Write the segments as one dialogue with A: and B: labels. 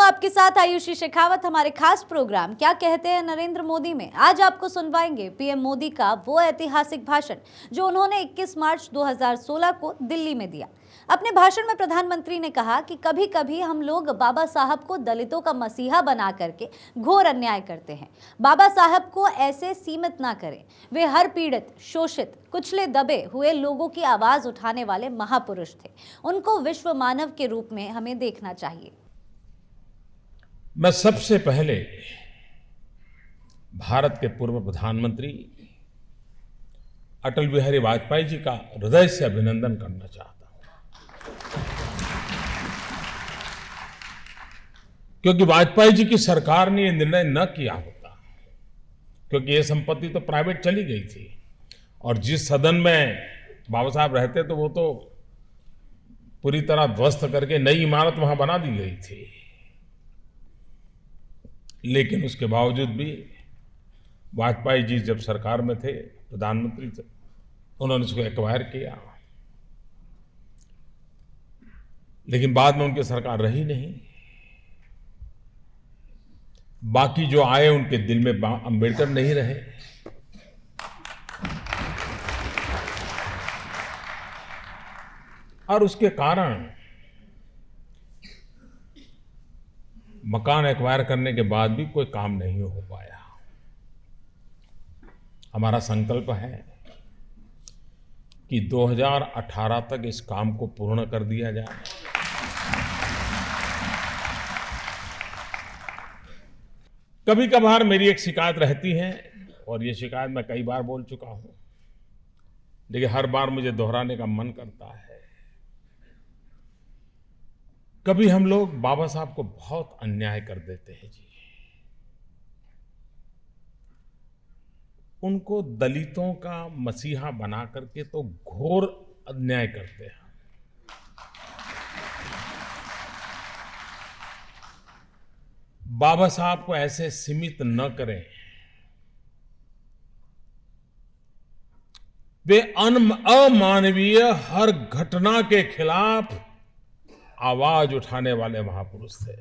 A: आपके साथ आयुषी शेखावत। हमारे खास प्रोग्राम क्या कहते हैं नरेंद्र मोदी में आज आपको सुनवाएंगे पीएम मोदी का वो ऐतिहासिक भाषण जो उन्होंने 21 मार्च 2016 को दिल्ली में दिया। अपने भाषण में प्रधानमंत्री ने कहा कि कभी कभी हम लोग बाबा साहब को दलितों का मसीहा बना करके घोर अन्याय करते हैं। बाबा साहब को ऐसे सीमित ना करें, वे हर पीड़ित, शोषित, कुचले दबे हुए लोगों की आवाज उठाने वाले महापुरुष थे। उनको विश्व मानव के रूप में हमें देखना चाहिए।
B: मैं सबसे पहले भारत के पूर्व प्रधानमंत्री अटल बिहारी वाजपेयी जी का हृदय से अभिनंदन करना चाहता हूं, क्योंकि वाजपेयी जी की सरकार ने यह निर्णय न किया होता, क्योंकि यह संपत्ति तो प्राइवेट चली गई थी और जिस सदन में बाबा साहब रहते तो वो तो पूरी तरह ध्वस्त करके नई इमारत वहां बना दी गई थी। लेकिन उसके बावजूद भी वाजपेयी जी जब सरकार में थे, प्रधानमंत्री थे, उन्होंने उसको एक्वायर किया। लेकिन बाद में उनकी सरकार रही नहीं। बाकी जो आए उनके दिल में अंबेडकर नहीं रहे। और उसके कारण मकान एक्वायर करने के बाद भी कोई काम नहीं हो पाया। हमारा संकल्प है कि 2018 तक इस काम को पूर्ण कर दिया जाए। कभी कभार मेरी एक शिकायत रहती है और ये शिकायत मैं कई बार बोल चुका हूं, लेकिन हर बार मुझे दोहराने का मन करता है। कभी हम लोग बाबा साहब को बहुत अन्याय कर देते हैं जी। उनको दलितों का मसीहा बना करके तो घोर अन्याय करते हैं। बाबा साहब को ऐसे सीमित न करें। वे अमानवीय हर घटना के खिलाफ आवाज उठाने वाले महापुरुष थे।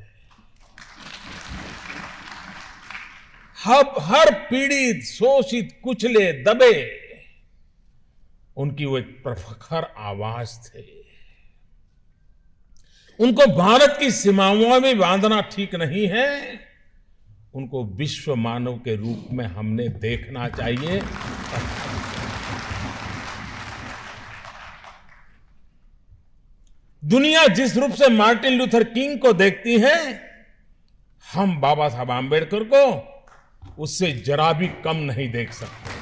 B: हर पीड़ित, शोषित, कुचले, दबे उनकी वो एक प्रखर आवाज थे। उनको भारत की सीमाओं में बांधना ठीक नहीं है, उनको विश्व मानव के रूप में हमने देखना चाहिए। दुनिया जिस रूप से मार्टिन लूथर किंग को देखती है, हम बाबा साहब आंबेडकर को उससे जरा भी कम नहीं देख सकते।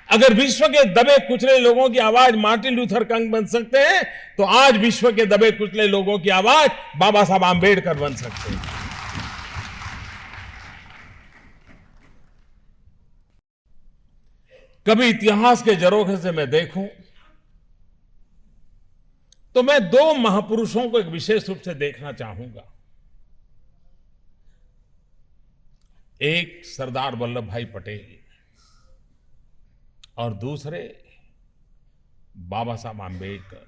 B: अगर विश्व के दबे कुचले लोगों की आवाज मार्टिन लूथर किंग बन सकते हैं, तो आज विश्व के दबे कुचले लोगों की आवाज बाबा साहब आंबेडकर बन सकते हैं। कभी इतिहास के झरोखे से मैं देखूं तो मैं दो महापुरुषों को एक विशेष रूप से देखना चाहूंगा। एक सरदार वल्लभ भाई पटेल और दूसरे बाबा साहब आंबेडकर।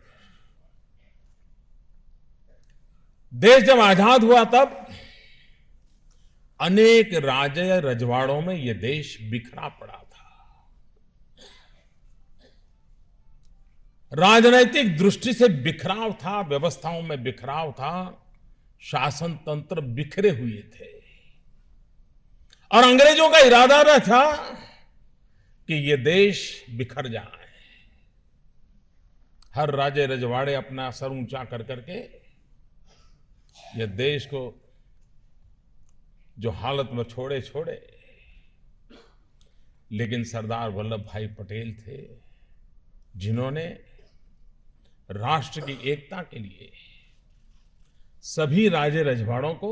B: देश जब आजाद हुआ तब अनेक राजे रजवाड़ों में यह देश बिखरा पड़ा था। राजनैतिक दृष्टि से बिखराव था, व्यवस्थाओं में बिखराव था, शासन तंत्र बिखरे हुए थे और अंग्रेजों का इरादा न था कि ये देश बिखर जाए। हर राजे रजवाड़े अपना सर ऊंचा कर करके ये देश को जो हालत में छोड़े छोड़े, लेकिन सरदार वल्लभ भाई पटेल थे जिन्होंने राष्ट्र की एकता के लिए सभी राजे रजवाड़ों को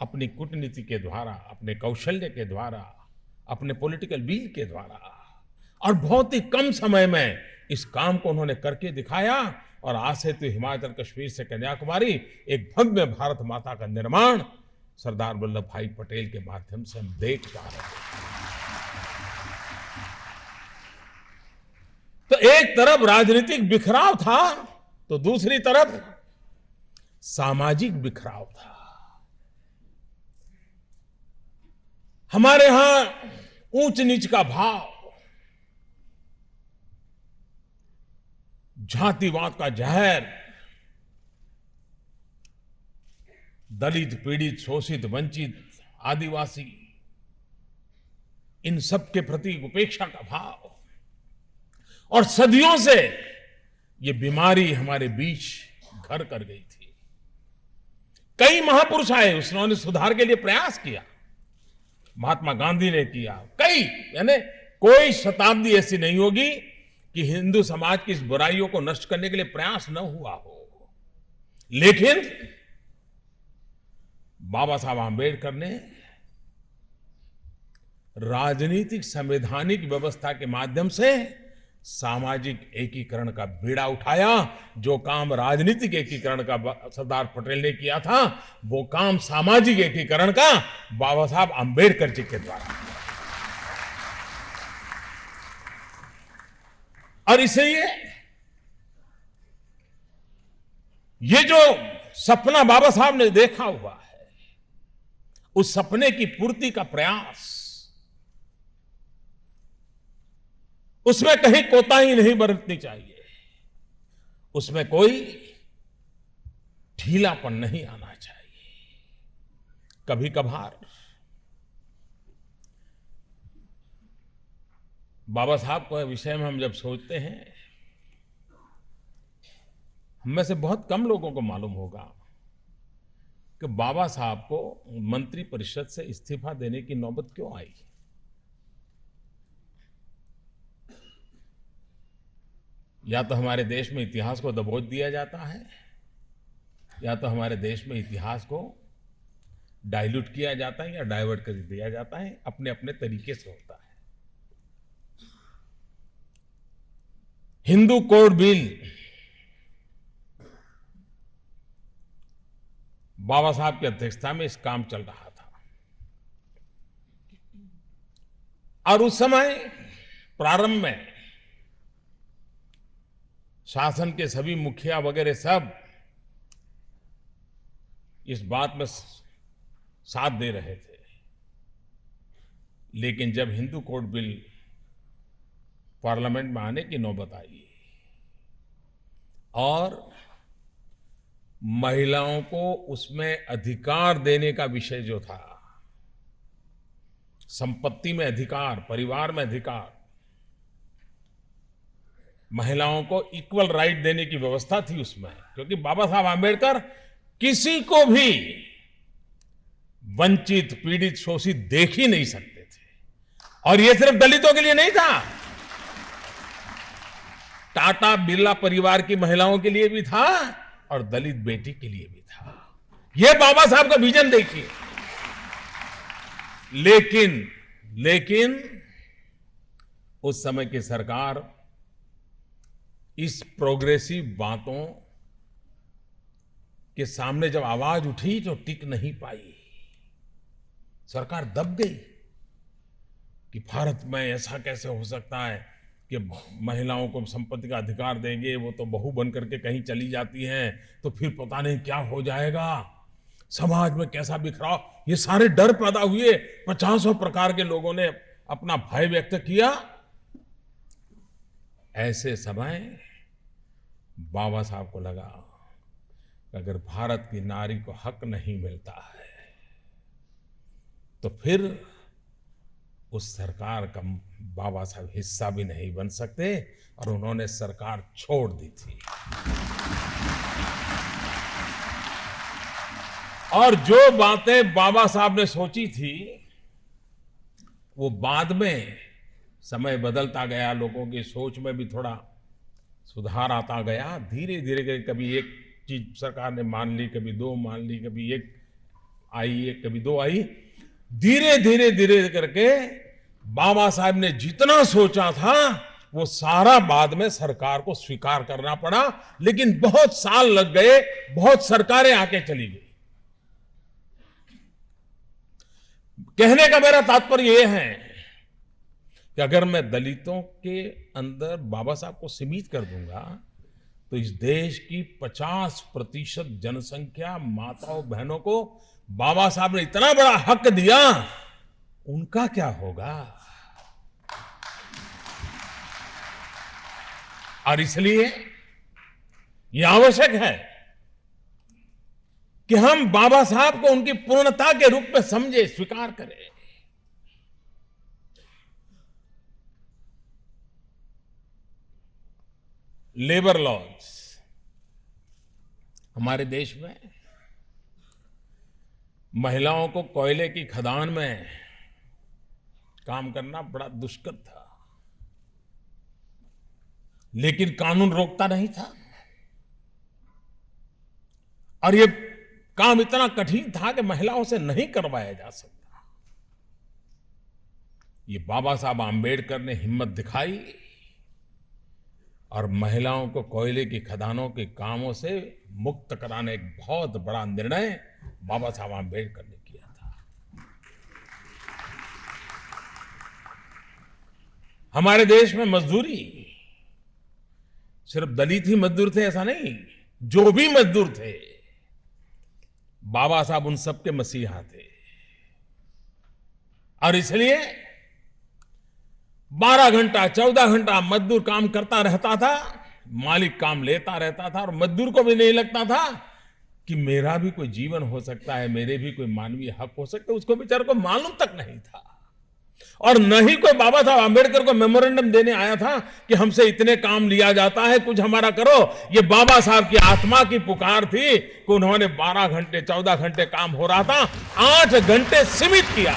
B: अपनी कूटनीति के द्वारा, अपने कौशल्य के द्वारा, अपने पॉलिटिकल विल के द्वारा और बहुत ही कम समय में इस काम को उन्होंने करके दिखाया। और आज से तो हिमाचल कश्मीर से कन्याकुमारी एक भव्य भारत माता का निर्माण सरदार वल्लभ भाई पटेल के माध्यम से हम देख पा रहे हैं। तो एक तरफ राजनीतिक बिखराव था तो दूसरी तरफ सामाजिक बिखराव था। हमारे यहां ऊंच नीच का भाव, जातिवाद का जहर, दलित, पीड़ित, शोषित, वंचित, आदिवासी, इन सब के प्रति उपेक्षा का भाव, और सदियों से ये बीमारी हमारे बीच घर कर गई थी। कई महापुरुष आए, उन्होंने सुधार के लिए प्रयास किया। महात्मा गांधी ने किया, कई, यानी कोई शताब्दी ऐसी नहीं होगी कि हिंदू समाज की इस बुराइयों को नष्ट करने के लिए प्रयास न हुआ हो। लेकिन बाबा साहब आंबेडकर ने राजनीतिक संवैधानिक व्यवस्था के माध्यम से सामाजिक एकीकरण का बीड़ा उठाया। जो काम राजनीतिक एकीकरण का सरदार पटेल ने किया था, वो काम सामाजिक एकीकरण का बाबा साहब आंबेडकर जी के द्वारा। और इसलिए ये जो सपना बाबा साहब ने देखा हुआ है, उस सपने की पूर्ति का प्रयास, उसमें कहीं कोताही नहीं बरतनी चाहिए, उसमें कोई ढीलापन नहीं आना चाहिए। कभी कभार बाबा साहब के विषय में हम जब सोचते हैं, हम में से बहुत कम लोगों को मालूम होगा कि बाबा साहब को मंत्री परिषद से इस्तीफा देने की नौबत क्यों आई। या तो हमारे देश में इतिहास को दबोच दिया जाता है, या तो हमारे देश में इतिहास को डाइल्यूट किया जाता है या डाइवर्ट कर दिया जाता है, अपने अपने तरीके से होता है। हिंदू कोड बिल बाबा साहब की अध्यक्षता में इस काम चल रहा था, और उस समय प्रारंभ में शासन के सभी मुखिया वगैरह सब इस बात में साथ दे रहे थे। लेकिन जब हिंदू कोड बिल पार्लियामेंट में आने की नौबत आई और महिलाओं को उसमें अधिकार देने का विषय जो था, संपत्ति में अधिकार, परिवार में अधिकार, महिलाओं को इक्वल राइट देने की व्यवस्था थी उसमें, क्योंकि बाबा साहब आंबेडकर किसी को भी वंचित, पीड़ित, शोषित देख ही नहीं सकते थे। और यह सिर्फ दलितों के लिए नहीं था, टाटा बिरला परिवार की महिलाओं के लिए भी था और दलित बेटी के लिए भी था। यह बाबा साहब का विजन देखिए। लेकिन उस समय की सरकार इस प्रोग्रेसिव बातों के सामने जब आवाज उठी तो टिक नहीं पाई। सरकार दब गई कि भारत में ऐसा कैसे हो सकता है कि महिलाओं को संपत्ति का अधिकार देंगे, वो तो बहू बन करके कहीं चली जाती हैं, तो फिर पता नहीं क्या हो जाएगा, समाज में कैसा बिखराव, ये सारे डर पैदा हुए। 50 प्रकार के लोगों ने अपना भय व्यक्त किया। ऐसे समय बाबा साहब को लगा कि अगर भारत की नारी को हक नहीं मिलता है तो फिर उस सरकार का बाबा साहब हिस्सा भी नहीं बन सकते, और उन्होंने सरकार छोड़ दी थी। और जो बातें बाबा साहब ने सोची थी वो बाद में समय बदलता गया, लोगों की सोच में भी थोड़ा सुधार आता गया। धीरे धीरे कभी एक चीज सरकार ने मान ली, कभी दो मान ली, कभी एक आई, कभी दो आई। धीरे करके बाबा साहब ने जितना सोचा था वो सारा बाद में सरकार को स्वीकार करना पड़ा। लेकिन बहुत साल लग गए, बहुत सरकारें आके चली गई। कहने का मेरा तात्पर्य यह है कि अगर मैं दलितों के अंदर बाबा साहब को सीमित कर दूंगा तो इस देश की 50% जनसंख्या माताओं बहनों को बाबा साहब ने इतना बड़ा हक दिया, उनका क्या होगा। और इसलिए यह आवश्यक है कि हम बाबा साहब को उनकी पूर्णता के रूप में समझे, स्वीकार करें। लेबर लॉज हमारे देश में महिलाओं को कोयले की खदान में काम करना बड़ा दुष्कर था, लेकिन कानून रोकता नहीं था। और ये काम इतना कठिन था कि महिलाओं से नहीं करवाया जा सकता। ये बाबा साहब आंबेडकर ने हिम्मत दिखाई और महिलाओं को कोयले की खदानों के कामों से मुक्त कराने एक बहुत बड़ा निर्णय बाबा साहब आंबेडकर ने किया था। हमारे देश में मजदूरी सिर्फ दलित ही मजदूर थे ऐसा नहीं, जो भी मजदूर थे बाबा साहब उन सबके मसीहा थे। और इसलिए 12 घंटा 14 घंटा मजदूर काम करता रहता था, मालिक काम लेता रहता था और मजदूर को भी नहीं लगता था कि मेरा भी कोई जीवन हो सकता है, मेरे भी कोई मानवीय हक हो सकता है। उसको बेचारे को मालूम तक नहीं था। और न ही कोई बाबा साहब आंबेडकर को मेमोरेंडम देने आया था कि हमसे इतने काम लिया जाता है, कुछ हमारा करो। ये बाबा साहब की आत्मा की पुकार थी कि उन्होंने 12 घंटे 14 घंटे काम हो रहा था, 8 घंटे सीमित किया।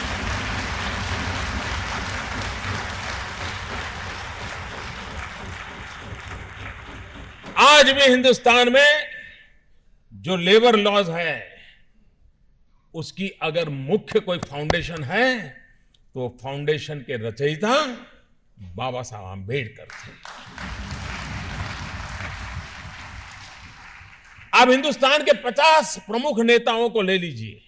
B: आज भी हिंदुस्तान में जो लेबर लॉज है उसकी अगर मुख्य कोई फाउंडेशन है तो फाउंडेशन के रचयिता बाबा साहब आंबेडकर थे। आप हिंदुस्तान के 50 प्रमुख नेताओं को ले लीजिए,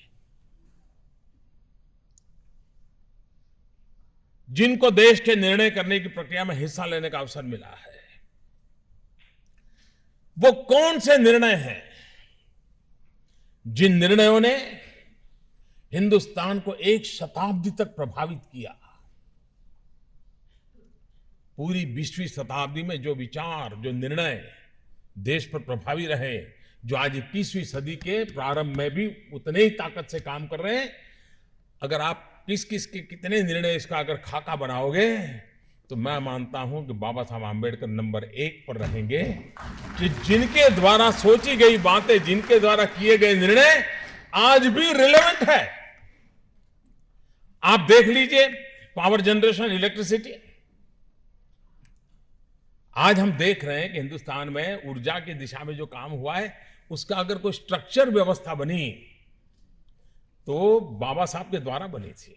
B: जिनको देश के निर्णय करने की प्रक्रिया में हिस्सा लेने का अवसर मिला है। वो कौन से निर्णय हैं जिन निर्णयों ने हिंदुस्तान को एक शताब्दी तक प्रभावित किया। पूरी 20वीं शताब्दी में जो विचार, जो निर्णय देश पर प्रभावी रहे, जो आज 21वीं सदी के प्रारंभ में भी उतने ही ताकत से काम कर रहे हैं, अगर आप किस किस के कितने निर्णय इसका अगर खाका बनाओगे तो मैं मानता हूं कि बाबा साहब आंबेडकर नंबर 1 पर रहेंगे कि जिनके द्वारा सोची गई बातें, जिनके द्वारा किए गए निर्णय आज भी रिलेवेंट है। आप देख लीजिए पावर जनरेशन, इलेक्ट्रिसिटी। आज हम देख रहे हैं कि हिंदुस्तान में ऊर्जा की दिशा में जो काम हुआ है उसका अगर कोई स्ट्रक्चर व्यवस्था बनी तो बाबा साहब के द्वारा बनी थी।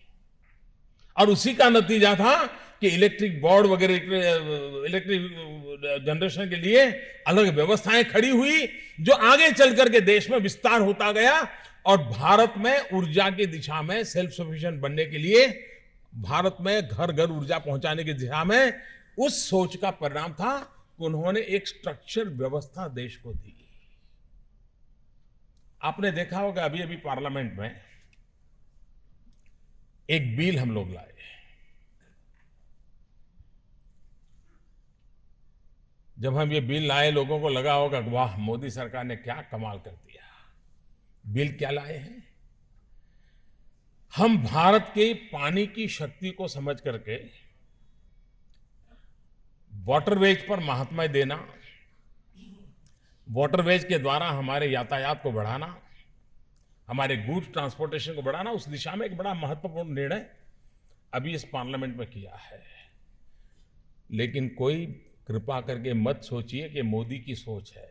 B: और उसी का नतीजा था कि इलेक्ट्रिक बोर्ड वगैरह, इलेक्ट्रिक जनरेशन के लिए अलग व्यवस्थाएं खड़ी हुई, जो आगे चल करके देश में विस्तार होता गया। और भारत में ऊर्जा की दिशा में सेल्फ सफिशिएंट बनने के लिए, भारत में घर घर ऊर्जा पहुंचाने की दिशा में उस सोच का परिणाम था कि उन्होंने एक स्ट्रक्चर व्यवस्था देश को दी। आपने देखा होगा अभी अभी पार्लियामेंट में एक बिल हम लोग लाए। जब हम ये बिल लाए, लोगों को लगा होगा कि वाह, मोदी सरकार ने क्या कमाल कर दिया। बिल क्या लाए हैं? हम भारत के पानी की शक्ति को समझ करके वाटरवेज पर महात्म्य देना, वाटरवेज के द्वारा हमारे यातायात को बढ़ाना, हमारे गुड्स ट्रांसपोर्टेशन को बढ़ाना, उस दिशा में एक बड़ा महत्वपूर्ण निर्णय अभी इस पार्लियामेंट में किया है। लेकिन कोई कृपा करके मत सोचिए कि मोदी की सोच है।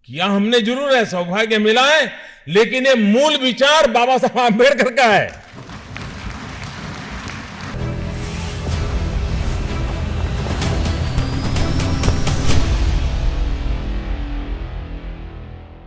B: किया हमने जरूर है, सौभाग्य मिला है, लेकिन ये मूल विचार बाबा साहब आंबेडकर का है।